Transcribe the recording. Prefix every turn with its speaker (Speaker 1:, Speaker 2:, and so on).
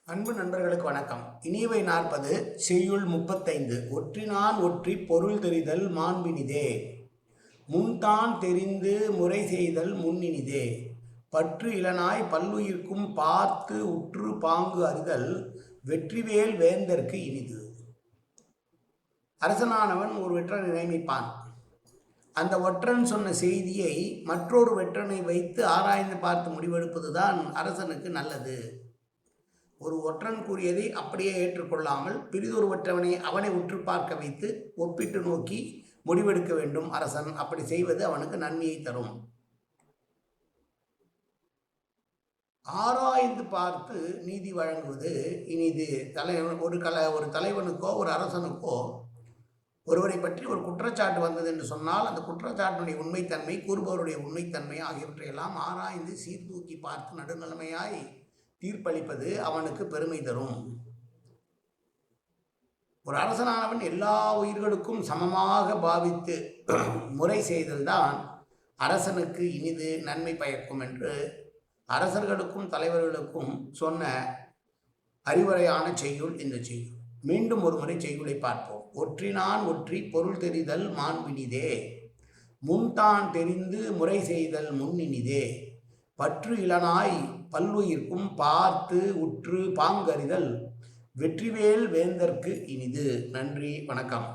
Speaker 1: அன்பு நண்பர்களுக்கு வணக்கம். இனியவை 40 செய்யுள் 35. ஒற்றினான் ஒற்றி பொருள் தெரிதல் மாண்பினிதே, முன்தான் தெரிந்து முறை செய்தல் முன்னினிதே, பற்று இளனாய் பல்லுயிர்க்கும் பார்த்து உற்று பாங்கு அறிதல் வெற்றிவேல் வேந்தற்கு இனிது. அரசனானவன் ஒரு வெற்றனை நியமிப்பான். அந்த ஒற்றன் சொன்ன செய்தியை மற்றொரு வெற்றனை வைத்து ஆராய்ந்து பார்த்து முடிவெடுப்பதுதான் அரசனுக்கு நல்லது. ஒரு ஒற்றன் கூறியதை அப்படியே ஏற்றுக்கொள்ளாமல் பிரிதொரு ஒற்றவனை அவனை உற்று பார்க்க வைத்து ஒப்பிட்டு நோக்கி முடிவெடுக்க வேண்டும் அரசன். அப்படி செய்வது அவனுக்கு நன்மையை தரும். ஆராய்ந்து பார்த்து நீதி வழங்குவது இனிது. ஒரு தலைவனுக்கோ ஒரு அரசனுக்கோ ஒருவரை பற்றி ஒரு குற்றச்சாட்டு வந்தது என்று சொன்னால் அந்த குற்றச்சாட்டினுடைய உண்மைத்தன்மை, கூறுபவருடைய உண்மைத்தன்மை ஆகியவற்றையெல்லாம் ஆராய்ந்து சீர்தூக்கி பார்த்து நடுநிலைமையாய் தீர்ப்பளிப்பது அவனுக்கு பெருமை தரும். ஒரு அரசனானவன் எல்லா உயிர்களுக்கும் சமமாக பாவித்து முறை செய்தல்தான் அரசனுக்கு இனிது நன்மை பயக்கும் என்று அரசர்களுக்கும் தலைவர்களுக்கும் சொன்ன அறிவுரையான செய்யுள் இந்த செய்யுள். மீண்டும் ஒரு முறை செய்யுளை பார்ப்போம். ஒற்றினான் ஒற்றி பொருள் தெரிதல் மாண்பினிதே, முன்தான் தெரிந்து முறை செய்தல் முன்னினிதே, பற்று இளனாய் பல்லுயிர்க்கும் பார்த்து உற்று பாங்கறிதல் வெற்றிவேல் வேந்தற்கு இனிது. நன்றி, வணக்கம்.